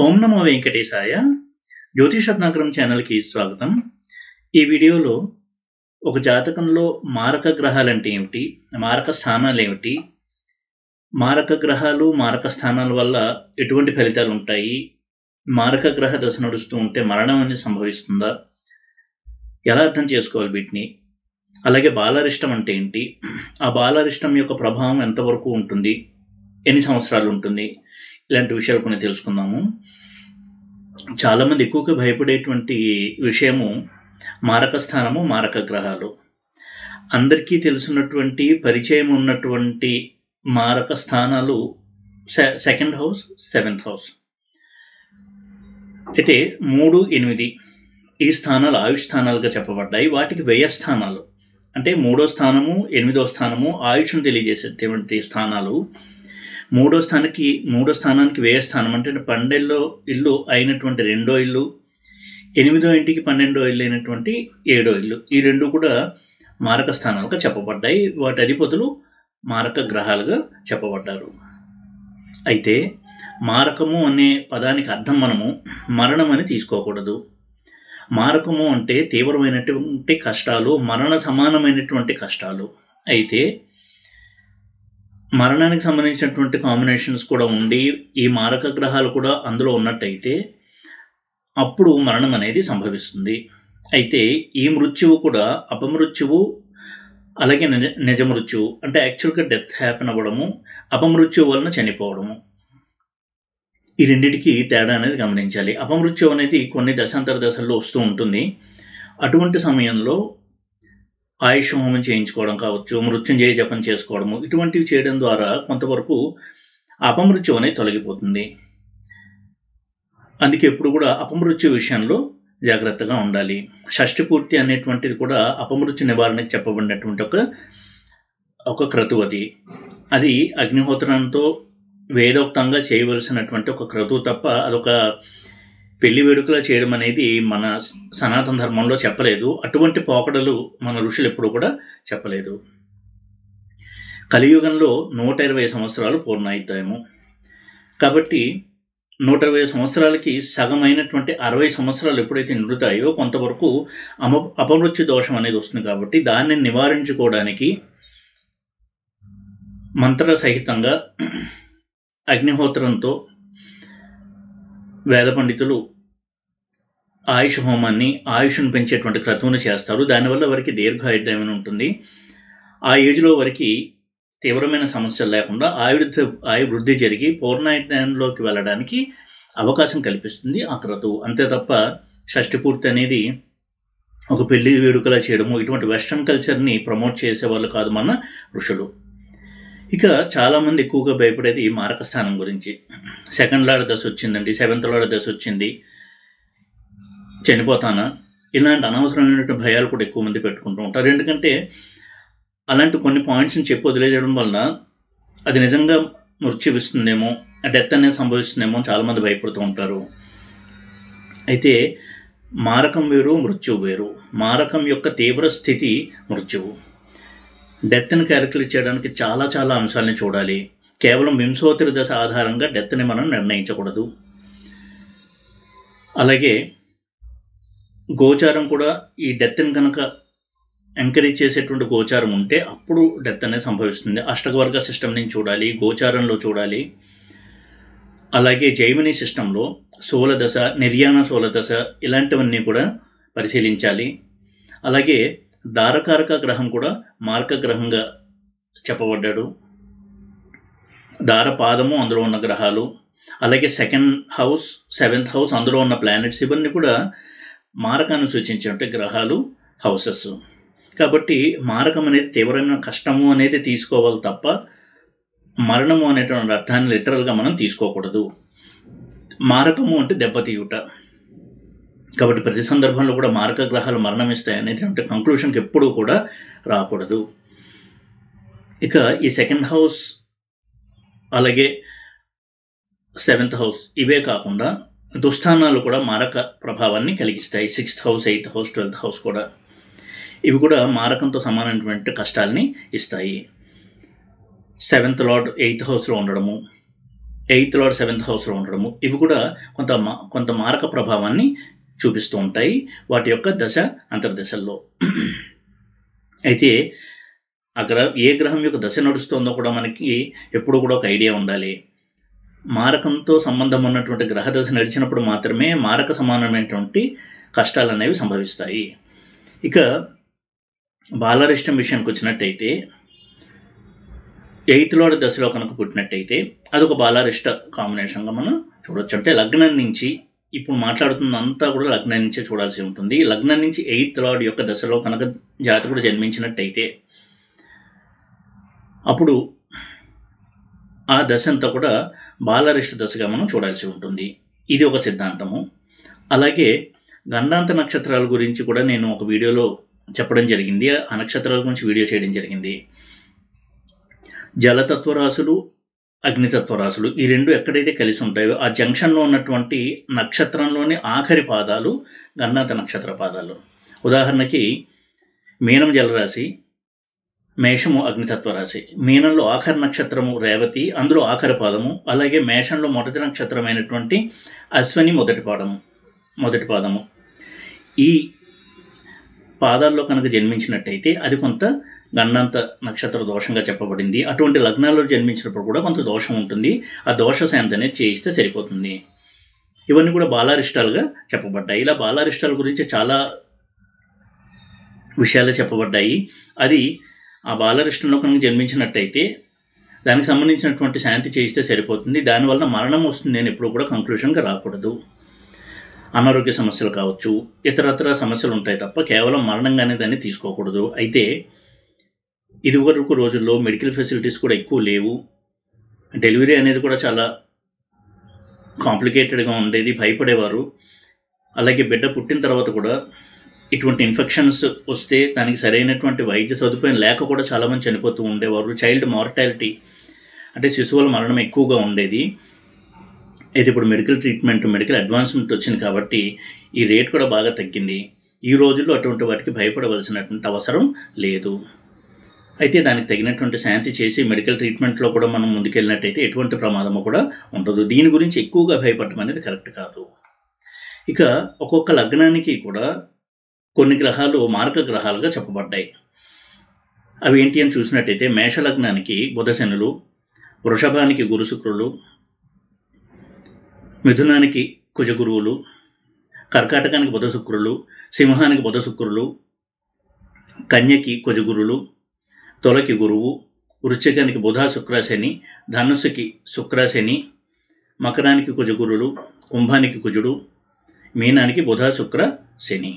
ఓం నమో వెంకటేశాయ. జ్యోతిషరత్నాకరం ఛానల్కి స్వాగతం. ఈ వీడియోలో ఒక జాతకంలో మారక గ్రహాలంటే ఏమిటి, మారక స్థానాలు ఏమిటి, మారక గ్రహాలు మారక స్థానాల వల్ల ఎటువంటి ఫలితాలు ఉంటాయి, మారక గ్రహ దశ నడుస్తూ ఉంటే మరణం అనేది సంభవిస్తుందా, ఎలా అర్థం చేసుకోవాలి వీటిని, అలాగే బాలారిష్టం అంటే ఏంటి, ఆ బాలారిష్టం యొక్క ప్రభావం ఎంతవరకు ఉంటుంది, ఎన్ని సంవత్సరాలు ఉంటుంది, ఇలాంటి విషయాలు కొన్ని తెలుసుకుందాము. చాలామంది ఎక్కువగా భయపడేటువంటి విషయము మారక స్థానము, మారక గ్రహాలు. అందరికీ తెలుసున్నటువంటి పరిచయం ఉన్నటువంటి మారక స్థానాలు సెకండ్ హౌస్, సెవెంత్ హౌస్. అయితే 3, 8 ఈ స్థానాలు ఆయుష్ స్థానాలుగా చెప్పబడ్డాయి. వాటికి వ్యయ స్థానాలు అంటే 3వ స్థానము, 8వ స్థానము ఆయుష్ను తెలియజేసేటువంటి స్థానాలు. 3వ స్థానానికి వ్యయ స్థానం అంటే 12వ ఇల్లు అయినటువంటి 2వ ఇల్లు, 8వ ఇంటికి 12వ ఇల్లు అయినటువంటి 7వ ఇల్లు, ఈ రెండు కూడా మారక స్థానాలుగా చెప్పబడ్డాయి. వాటి అధిపతులు మారక గ్రహాలుగా చెప్పబడ్డారు. అయితే మారకము అనే పదానికి అర్థం మనము మరణం అని తీసుకోకూడదు. మారకము అంటే తీవ్రమైనటువంటి కష్టాలు, మరణ సమానమైనటువంటి కష్టాలు. అయితే మరణానికి సంబంధించినటువంటి కాంబినేషన్స్ కూడా ఉండి ఈ మారక గ్రహాలు కూడా అందులో ఉన్నట్టయితే అప్పుడు మరణం అనేది సంభవిస్తుంది. అయితే ఈ మృత్యువు కూడా అపమృత్యువు, అలాగే నిజ మృత్యువు అంటే యాక్చువల్గా డెత్ హ్యాపెన్ అవ్వడము, అపమృత్యువు వలన చనిపోవడము, ఈ రెండింటికి తేడా అనేది గమనించాలి. అపమృత్యు అనేది కొన్ని దశాంతర దశల్లో వస్తూ ఉంటుంది. అటువంటి సమయంలో ఆయుష్ హోమం చేయించుకోవడం కావచ్చు, మృత్యుంజయ జపం చేసుకోవడము, ఇటువంటివి చేయడం ద్వారా కొంతవరకు అపమృత్యు అనేది తొలగిపోతుంది. అందుకే ఎప్పుడు కూడా అపమృత్యు విషయంలో జాగ్రత్తగా ఉండాలి. షష్ఠి పూర్తి అనేటువంటిది కూడా అపమృత్యు నివారణకు చెప్పబడినటువంటి ఒక క్రతువు. అది అగ్నిహోత్రంతో వేదోక్తంగా చేయవలసినటువంటి ఒక క్రతువు తప్ప అదొక పెళ్లి వేడుకలా చేయడం అనేది మన సనాతన ధర్మంలో చెప్పలేదు. అటువంటి పోకడలు మన ఋషులు ఎప్పుడు కూడా చెప్పలేదు. కలియుగంలో 120 సంవత్సరాలు పూర్ణాయుద్ధాయము. కాబట్టి 120 సంవత్సరాలకి సగమైనటువంటి 60 సంవత్సరాలు ఎప్పుడైతే నిండుతాయో కొంతవరకు అపమృత్యు దోషం అనేది వస్తుంది. కాబట్టి దాన్ని నివారించుకోవడానికి మంత్ర సహితంగా అగ్నిహోత్రంతో వేద పండితులు ఆయుష్ హోమాన్ని, ఆయుష్ను పెంచేటువంటి క్రతువును చేస్తారు. దానివల్ల వారికి దీర్ఘాయుర్దాయం ఉంటుంది. ఆ ఏజ్లో వారికి తీవ్రమైన సమస్యలు లేకుండా ఆయువృద్ధి జరిగి పూర్ణాయుర్దాయంలోకి వెళ్ళడానికి అవకాశం కల్పిస్తుంది ఆ క్రతువు. అంతే తప్ప షష్ఠి పూర్తి అనేది ఒక పెళ్లి వేడుకలా చేయడము, ఇటువంటి వెస్ట్రన్ కల్చర్ని ప్రమోట్ చేసేవాళ్ళు కాదు మన ఋషులు. ఇక చాలామంది ఎక్కువగా భయపడేది మారక స్థానం గురించి. సెకండ్ లార్డ్ దశ వచ్చిందండి, 7th లార్డ్ దశ వచ్చింది, చనిపోతానా, ఇలాంటి అనవసరమైనటువంటి భయాలు కూడా ఎక్కువ మంది పెట్టుకుంటూ ఉంటారు. ఎందుకంటే అలాంటి కొన్ని పాయింట్స్ని చెప్పి వదిలేయడం వల్ల అది నిజంగా మృత్యువిస్తుందేమో, డెత్ అనేది సంభవిస్తుందేమో చాలామంది భయపడుతూ ఉంటారు. అయితే మారకం వేరు, మృత్యువు వేరు. మారకం యొక్క తీవ్ర స్థితి మృత్యువు. డెత్ని క్యాలిక్యులేట్ చేయడానికి చాలా చాలా అంశాలని చూడాలి. కేవలం వింశోత్తరి దశ ఆధారంగా డెత్ని మనం నిర్ణయించకూడదు. అలాగే గోచారం కూడా ఈ డెత్ని కనుక ఎంకరేజ్ చేసేటువంటి గోచారం ఉంటే అప్పుడు డెత్ అనేది సంభవిస్తుంది. అష్టవర్గ సిస్టమ్ నుంచి చూడాలి, గోచారంలో చూడాలి. అలాగే జైమిని సిస్టంలో సోలదశ, నిర్యాణ సోలదశ ఇలాంటివన్నీ కూడా పరిశీలించాలి. అలాగే దారకారక గ్రహం కూడా మారక గ్రహంగా చెప్పబడ్డాడు. దారపాదము అందులో ఉన్న గ్రహాలు, అలాగే సెకండ్ హౌస్, 7th హౌస్ అందులో ఉన్న ప్లానెట్స్, ఇవన్నీ కూడా మారకాన్ని సూచించే గ్రహాలు, హౌసెస్. కాబట్టి మారకం అనేది తీవ్రమైన కష్టము అనేది తీసుకోవాలి తప్ప మరణము అనేటువంటి అర్థాన్ని లిటరల్గా మనం తీసుకోకూడదు. మారకము అంటే దెబ్బతీయుట. కాబట్టి ప్రతి సందర్భంలో కూడా మారక గ్రహాలు మరణమిస్తాయి అనేటువంటి కంక్లూషన్కి ఎప్పుడూ కూడా రాకూడదు. ఇక ఈ సెకండ్ హౌస్ అలాగే 7th హౌస్ ఇవే కాకుండా దుస్థానాలు కూడా మారక ప్రభావాన్ని కలిగిస్తాయి. 6th house, 8th house, 12th house కూడా, ఇవి కూడా మారకంతో సమానమైనటువంటి కష్టాలని ఇస్తాయి. 7th లార్డ్ 8th హౌస్లో ఉండడము, ఎయిత్ లార్డ్ 7th హౌస్లో ఉండడము, ఇవి కూడా కొంత మారక ప్రభావాన్ని చూపిస్తూ ఉంటాయి వాటి యొక్క దశ అంతర్దశల్లో. అయితే అక్కడ ఏ గ్రహం యొక్క దశ నడుస్తుందో కూడా మనకి ఎప్పుడు కూడా ఒక ఐడియా ఉండాలి. మారకంతో సంబంధం ఉన్నటువంటి గ్రహ దశ నడిచినప్పుడు మాత్రమే మారక సమానమైనటువంటి కష్టాలు అనేవి సంభవిస్తాయి. ఇక బాలారిష్టం విషయానికి వచ్చినట్టయితే 8th లార్డ్ దశలో కనుక పుట్టినట్టయితే అదొక బాలారిష్ట కాంబినేషన్గా మనం చూడొచ్చు. అంటే లగ్నం నుంచి, ఇప్పుడు మాట్లాడుతున్నంతా కూడా లగ్నం నుంచే చూడాల్సి ఉంటుంది. లగ్నం నుంచి 8th లార్డ్ యొక్క దశలో కనుక జాతకుడు జన్మించినట్టయితే అప్పుడు ఆ దశ అంతా కూడా బాలారిష్ట దశగా మనం చూడాల్సి ఉంటుంది. ఇది ఒక సిద్ధాంతము. అలాగే గండాంత నక్షత్రాల గురించి కూడా నేను ఒక వీడియోలో చెప్పడం జరిగింది. ఆ నక్షత్రాల గురించి వీడియో చేయడం జరిగింది. జలతత్వరాశులు, అగ్నితత్వరాశులు ఈ రెండు ఎక్కడైతే కలిసి ఉంటాయో ఆ జంక్షన్లో ఉన్నటువంటి నక్షత్రంలోని ఆఖరి పాదాలు గండాంత నక్షత్ర పాదాలు. ఉదాహరణకి మీనం జలరాశి, మేషము అగ్నితత్వ రాశి. మీనంలో ఆఖరి నక్షత్రము రేవతి, అందులో ఆఖరి పాదము. అలాగే మేషంలో మొదటి నక్షత్రమైనటువంటి అశ్వని మొదటి పాదము. ఈ పాదాల్లో కనుక జన్మించినట్టయితే అది కొంత గండాంత నక్షత్ర దోషంగా చెప్పబడింది. అటువంటి లగ్నాల్లో జన్మించినప్పుడు కూడా కొంత దోషం ఉంటుంది. ఆ దోష శాంతి అనేది చేయిస్తే సరిపోతుంది. ఇవన్నీ కూడా బాలారిష్టాలుగా చెప్పబడ్డాయి. ఇలా బాలారిష్టాల గురించి చాలా విషయాలు చెప్పబడ్డాయి. అది ఆ బాలరిష్టంలో కనుక జన్మించినట్టయితే దానికి సంబంధించినటువంటి శాంతి చేయిస్తే సరిపోతుంది. దానివల్ల మరణం వస్తుంది అని ఎప్పుడు కూడా కంక్లూషన్గా రాకూడదు. అనారోగ్య సమస్యలు కావచ్చు, ఇతరత్ర సమస్యలు ఉంటాయి తప్ప కేవలం మరణంగానే దాన్ని తీసుకోకూడదు. అయితే ఇదివరకు రోజుల్లో మెడికల్ ఫెసిలిటీస్ కూడా ఎక్కువ లేవు. డెలివరీ అనేది కూడా చాలా కాంప్లికేటెడ్గా ఉండేది, భయపడేవారు. అలాగే బిడ్డ పుట్టిన తర్వాత కూడా ఇటువంటి ఇన్ఫెక్షన్స్ వస్తే దానికి సరైనటువంటి వైద్య సదుపాయం లేక కూడా చాలామంది చనిపోతూ ఉండేవారు. చైల్డ్ మార్టాలిటీ అంటే శిశువుల మరణం ఎక్కువగా ఉండేది. అయితే ఇప్పుడు మెడికల్ అడ్వాన్స్మెంట్ వచ్చింది కాబట్టి ఈ రేట్ కూడా బాగా తగ్గింది. ఈ రోజుల్లో అటువంటి వాటికి భయపడవలసినటువంటి అవసరం లేదు. అయితే దానికి తగినటువంటి శాంతి చేసి మెడికల్ ట్రీట్మెంట్లో కూడా మనం ముందుకెళ్ళినట్టయితే ఎటువంటి ప్రమాదము కూడా ఉండదు. దీని గురించి ఎక్కువగా భయపడటం అనేది కరెక్ట్ కాదు. ఇక ఒక్కొక్క లగ్నానికి కూడా కొన్ని గ్రహాలు మారక గ్రహాలుగా చెప్పబడ్డాయి. అవి ఏంటి అని చూసినట్టయితే మేషలగ్నానికి బుధశనులు, వృషభానికి గురు శుక్రులు, మిథునానికి కుజగురువులు, కర్కాటకానికి బుధ శుక్రులు, సింహానికి బుధ శుక్రులు, కన్యకి కుజగురులు, తులకి గురువు, వృశ్చికానికి బుధ శుక్రశని, ధనుస్సుకి శుక్రశని, మకరానికి కుజగురులు, కుంభానికి కుజుడు, మీనానికి బుధ శుక్ర శని.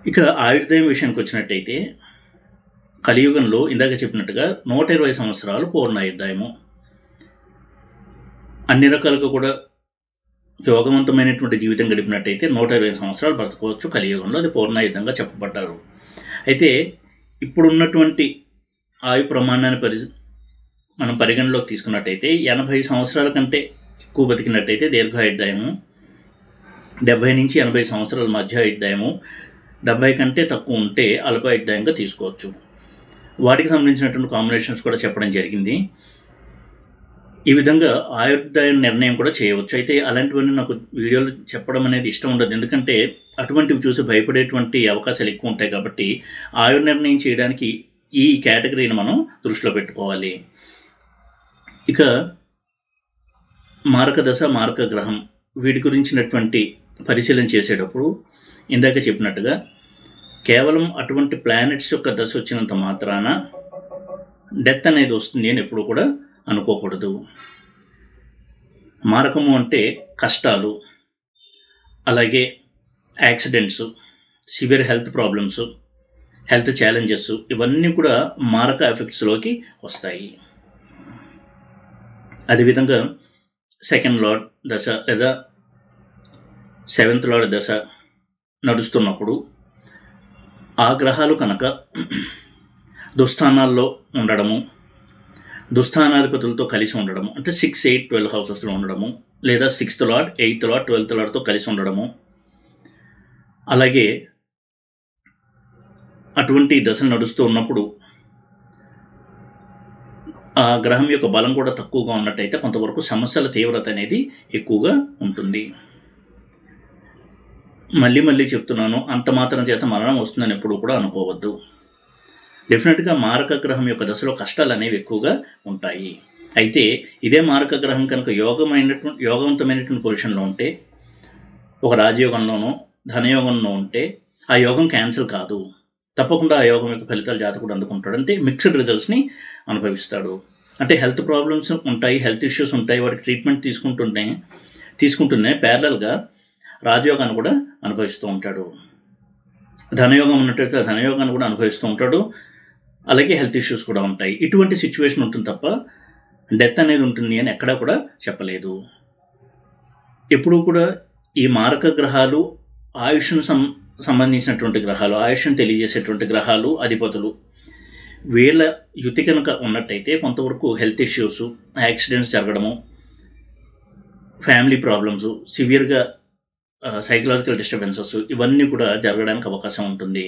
ఇక ఆయుర్దాయం విషయానికి వచ్చినట్టయితే కలియుగంలో ఇందాక చెప్పినట్టుగా 120 సంవత్సరాలు పూర్ణాయుర్దాయము. అన్ని రకాలుగా కూడా యోగవంతమైనటువంటి జీవితం గడిపినట్టయితే 120 సంవత్సరాలు బ్రతకవచ్చు కలియుగంలో. అది పూర్ణాయుద్ధంగా చెప్పబడ్డారు. అయితే ఇప్పుడున్నటువంటి ఆయు ప్రమాణాన్ని మనం పరిగణలోకి తీసుకున్నట్టయితే 80 సంవత్సరాల కంటే ఎక్కువ బతికినట్టయితే దీర్ఘాయుర్దాయము, 70 నుంచి 80 సంవత్సరాల మధ్య ఆయుర్దాయము, 70 కంటే తక్కువ ఉంటే అల్పాయుర్దాయంగా తీసుకోవచ్చు. వాటికి సంబంధించినటువంటి కాంబినేషన్స్ కూడా చెప్పడం జరిగింది. ఈ విధంగా ఆయుర్దాయ నిర్ణయం కూడా చేయవచ్చు. అయితే అలాంటివన్నీ నాకు వీడియోలు చెప్పడం అనేది ఇష్టం ఉండదు, ఎందుకంటే అటువంటివి చూసి భయపడేటువంటి అవకాశాలు ఎక్కువ ఉంటాయి. కాబట్టి ఆయుర్నిర్ణయం చేయడానికి ఈ కేటగిరీని మనం దృష్టిలో పెట్టుకోవాలి. ఇక మారక దశ, మారక గ్రహం వీటి గురించినటువంటి పరిశీలన చేసేటప్పుడు ఇందాక చెప్పినట్టుగా కేవలం అటువంటి ప్లానెట్స్ యొక్క దశ వచ్చినంత మాత్రాన డెత్ అనేది వస్తుంది అని ఎప్పుడు కూడా అనుకోకూడదు. మారకము అంటే కష్టాలు, అలాగే accidents, severe health problems, health challenges ఇవన్నీ కూడా మారక ఎఫెక్ట్స్లోకి వస్తాయి. అదేవిధంగా 2nd లార్డ్ దశ లేదా 7th లార్డ్ దశ నడుస్తున్నప్పుడు ఆ గ్రహాలు కనుక దుస్థానాల్లో ఉండడము, దుస్థానాధిపతులతో కలిసి ఉండడము, అంటే 6, 8, 12 హౌసెస్లో ఉండడము, లేదా 6th lord, 8th lord, 12th లార్డ్తో కలిసి ఉండడము, అలాగే అటువంటి దశలు నడుస్తూ ఉన్నప్పుడు ఆ గ్రహం యొక్క బలం కూడా తక్కువగా ఉన్నట్టయితే కొంతవరకు సమస్యల తీవ్రత అనేది ఎక్కువగా ఉంటుంది. మళ్ళీ చెప్తున్నాను, అంత మాత్రం చేత మరణం వస్తుందని ఎప్పుడు కూడా అనుకోవద్దు. డెఫినెట్గా మారక గ్రహం యొక్క దశలో కష్టాలు అనేవి ఎక్కువగా ఉంటాయి. అయితే ఇదే మారక గ్రహం కనుక యోగవంతమైనటువంటి పొజిషన్లో ఉంటే, ఒక రాజయోగంలోనో ధనయోగంలో ఉంటే ఆ యోగం క్యాన్సిల్ కాదు. తప్పకుండా ఆ యోగం యొక్క ఫలితాలు జాతకుడు అందుకుంటాడు. అంటే మిక్స్డ్ రిజల్ట్స్ని అనుభవిస్తాడు. అంటే హెల్త్ ప్రాబ్లమ్స్ ఉంటాయి, హెల్త్ ఇష్యూస్ ఉంటాయి, వాటికి ట్రీట్మెంట్ తీసుకుంటూనే ప్యారలల్గా రాజయోగాన్ని కూడా అనుభవిస్తూ ఉంటాడు. ధనయోగం ఉన్నట్టయితే ధనయోగాన్ని కూడా అనుభవిస్తూ ఉంటాడు. అలాగే హెల్త్ ఇష్యూస్ కూడా ఉంటాయి. ఇటువంటి సిచ్యువేషన్ ఉంటుంది తప్ప డెత్ అనేది ఉంటుంది అని ఎక్కడా కూడా చెప్పలేదు. ఎప్పుడూ కూడా ఈ మారక గ్రహాలు ఆయుష్ను సంబంధించినటువంటి గ్రహాలు, ఆయుష్ను తెలియజేసేటువంటి గ్రహాలు, అధిపతులు, వీళ్ళ యుతి కనుక ఉన్నట్టయితే కొంతవరకు హెల్త్ ఇష్యూస్, యాక్సిడెంట్స్ జరగడము, ఫ్యామిలీ ప్రాబ్లమ్స్, సివియర్గా సైకలాజికల్ డిస్టర్బెన్సెస్ ఇవన్నీ కూడా జరగడానికి అవకాశం ఉంటుంది.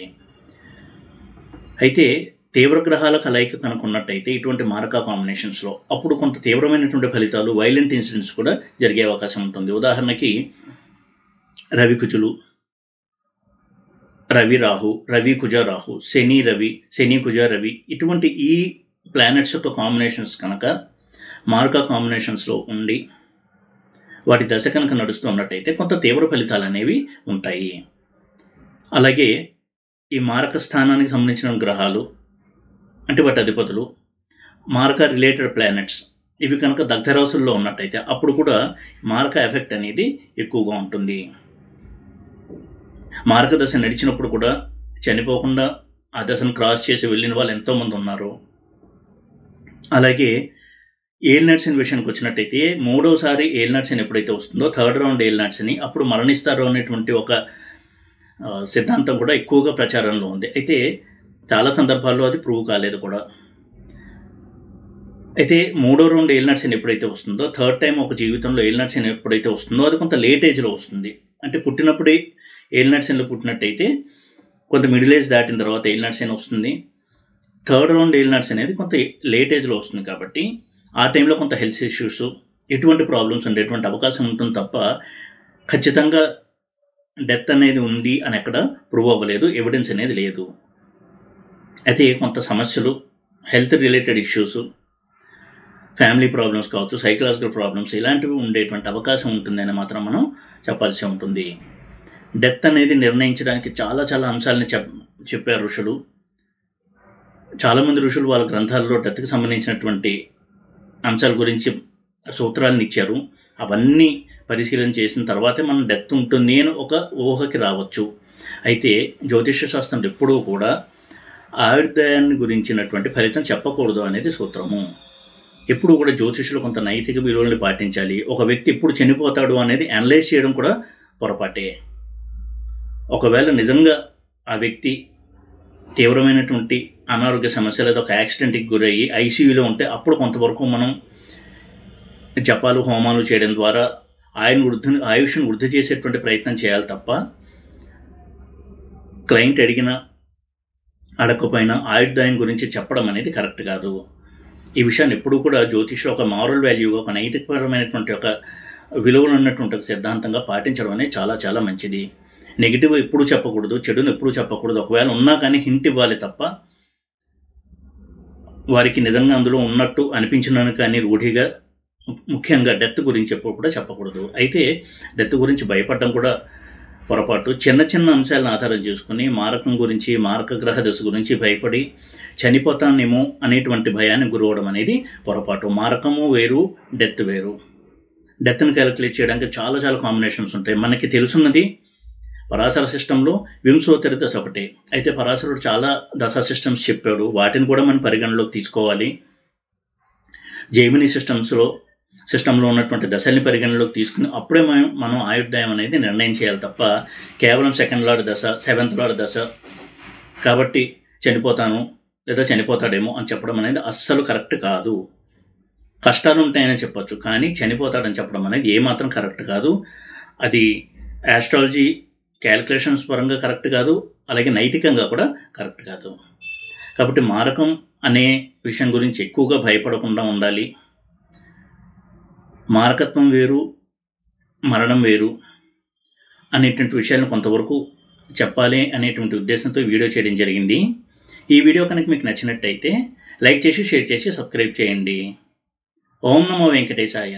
అయితే తీవ్ర గ్రహాల కలయిక కనుక ఉన్నట్టయితే ఇటువంటి మారక కాంబినేషన్స్లో అప్పుడు కొంత తీవ్రమైనటువంటి ఫలితాలు, వైలెంట్ ఇన్సిడెంట్స్ కూడా జరిగే అవకాశం ఉంటుంది. ఉదాహరణకి రవి కుజులు, రవి రాహు, రవి కుజ రాహు, శని కుజ రవి, ఇటువంటి ఈ ప్లానెట్స్ యొక్క కాంబినేషన్స్ కనుక మారక కాంబినేషన్స్లో ఉండి వాటి దశ కనుక నడుస్తూ ఉన్నట్టయితే కొంత తీవ్ర ఫలితాలు అనేవి ఉంటాయి. అలాగే ఈ మారక స్థానానికి సంబంధించిన గ్రహాలు అంటే వాటి అధిపతులు, మారక రిలేటెడ్ ప్లానెట్స్ ఇవి కనుక దగ్ధరాశుల్లో ఉన్నట్టయితే అప్పుడు కూడా మారక ఎఫెక్ట్ అనేది ఎక్కువగా ఉంటుంది. మారక దశ నడిచినప్పుడు కూడా చనిపోకుండా ఆ దశను క్రాస్ చేసి వెళ్ళిన వాళ్ళు ఎంతోమంది ఉన్నారు. అలాగే ఏలినాటి శని విషయానికి వచ్చినట్టయితే మూడోసారి ఏలినాటి శని ఎప్పుడైతే వస్తుందో, థర్డ్ రౌండ్ ఏలినాటి శని, అప్పుడు మరణిస్తారు అనేటువంటి ఒక సిద్ధాంతం కూడా ఎక్కువగా ప్రచారంలో ఉంది. అయితే చాలా సందర్భాల్లో అది ప్రూవ్ కాలేదు కూడా. అయితే మూడో రౌండ్ ఏలినాటి శని ఎప్పుడైతే వస్తుందో, థర్డ్ టైం ఒక జీవితంలో ఏలినాటి శని ఎప్పుడైతే వస్తుందో అది కొంత లేట్ ఏజ్లో వస్తుంది. అంటే పుట్టినప్పుడే ఏలినాటి శనిలో పుట్టినట్టయితే కొంత మిడిల్ ఏజ్ దాటిన తర్వాత ఏలినాటి శని వస్తుంది. థర్డ్ రౌండ్ ఏలినాటి శని అనేది కొంత లేట్ ఏజ్లో వస్తుంది. కాబట్టి ఆ టైంలో కొంత హెల్త్ ఇష్యూస్, ఎటువంటి ప్రాబ్లమ్స్ ఉండేటువంటి అవకాశం ఉంటుంది తప్ప ఖచ్చితంగా డెత్ అనేది ఉంది అని ఎక్కడ ప్రూవ్ అవ్వలేదు, ఎవిడెన్స్ అనేది లేదు. అయితే కొంత సమస్యలు, health related issues, family problems కావచ్చు, సైకలాజికల్ ప్రాబ్లమ్స్ ఇలాంటివి ఉండేటువంటి అవకాశం ఉంటుందని మాత్రం మనం చెప్పాల్సి ఉంటుంది. డెత్ అనేది నిర్ణయించడానికి చాలా అంశాలని చెప్పారు ఋషులు. చాలామంది ఋషులు వాళ్ళ గ్రంథాల్లో డెత్కి సంబంధించినటువంటి అంశాల గురించి సూత్రాలను ఇచ్చారు. అవన్నీ పరిశీలన చేసిన తర్వాతే మనం డెత్ ఉంటుంది అని ఒక ఊహకి రావచ్చు. అయితే జ్యోతిష్య శాస్త్రం ఎప్పుడూ కూడా ఆయుర్దాయాన్ని గురించినటువంటి ఫలితం చెప్పకూడదు అనేది సూత్రము. ఎప్పుడు కూడా జ్యోతిష్యులు కొంత నైతిక విలువలను పాటించాలి. ఒక వ్యక్తి ఎప్పుడు చనిపోతాడు అనేది అనలైజ్ చేయడం కూడా పొరపాటే. ఒకవేళ నిజంగా ఆ వ్యక్తి తీవ్రమైనటువంటి అనారోగ్య సమస్య లేదా ఒక యాక్సిడెంట్కి గురయ్యి ఐసీయూలో ఉంటే అప్పుడు కొంతవరకు మనం జపాలు, హోమాలు చేయడం ద్వారా ఆయుష్ను వృద్ధి చేసేటువంటి ప్రయత్నం చేయాలి తప్ప క్లయింట్ అడగకపోయినా ఆయుర్దాయం గురించి చెప్పడం అనేది కరెక్ట్ కాదు. ఈ విషయాన్ని ఎప్పుడూ కూడా జ్యోతిష్లో ఒక మారల్ వాల్యూగా, ఒక నైతికపరమైనటువంటి ఒక విలువలు ఉన్నటువంటి ఒక సిద్ధాంతంగా పాటించడం అనేది చాలా మంచిది. నెగిటివ్ ఎప్పుడు చెప్పకూడదు, చెడును ఎప్పుడు చెప్పకూడదు. ఒకవేళ ఉన్నా కానీ హింట్ ఇవ్వాలి తప్ప వారికి నిజంగా అందులో ఉన్నట్టు అనిపించినాను కానీ రూఢిగా, ముఖ్యంగా డెత్ గురించి ఎప్పుడు కూడా చెప్పకూడదు. అయితే డెత్ గురించి భయపడడం కూడా పొరపాటు. చిన్న అంశాలను ఆధారం చేసుకుని మారకం గురించి, మారక గ్రహ దశ గురించి భయపడి చనిపోతానేమో అనేటువంటి భయాన్ని గురవడం అనేది పొరపాటు. మారకము వేరు, డెత్ వేరు. డెత్ని క్యాలిక్యులేట్ చేయడానికి చాలా కాంబినేషన్స్ ఉంటాయి. మనకి తెలుసున్నది పరాశర సిస్టంలో వింశోత్తరి దశ ఒకటే. అయితే పరాశరుడు చాలా దశా సిస్టమ్స్ చెప్పాడు, వాటిని కూడా మనం పరిగణలోకి తీసుకోవాలి. జైమిని సిస్టంలో ఉన్నటువంటి దశల్ని పరిగణలోకి తీసుకుని అప్పుడే మనం ఆయుర్దాయం అనేది నిర్ణయం చేయాలి తప్ప కేవలం సెకండ్ లార్డ్ దశ, సెవెంత్ లార్డ్ దశ కాబట్టి చనిపోతాను లేదా చనిపోతాడేమో అని చెప్పడం అనేది అస్సలు కరెక్ట్ కాదు. కష్టాలు ఉంటాయని చెప్పొచ్చు, కానీ చనిపోతాడని చెప్పడం అనేది ఏమాత్రం కరెక్ట్ కాదు. అది ఆస్ట్రాలజీ క్యాలిక్యులేషన్స్ పరంగా కరెక్ట్ కాదు, అలాగే నైతికంగా కూడా కరెక్ట్ కాదు. కాబట్టి మారకం అనే విషయం గురించి ఎక్కువగా భయపడకుండా ఉండాలి. మారకత్వం వేరు, మరణం వేరు అనేటువంటి విషయాలను కొంతవరకు చెప్పాలి అనేటువంటి ఉద్దేశంతో వీడియో చేయడం జరిగింది. ఈ వీడియో కనుక మీకు నచ్చినట్టయితే లైక్ చేసి, షేర్ చేసి, సబ్స్క్రైబ్ చేయండి. ఓం నమో వెంకటేశాయ.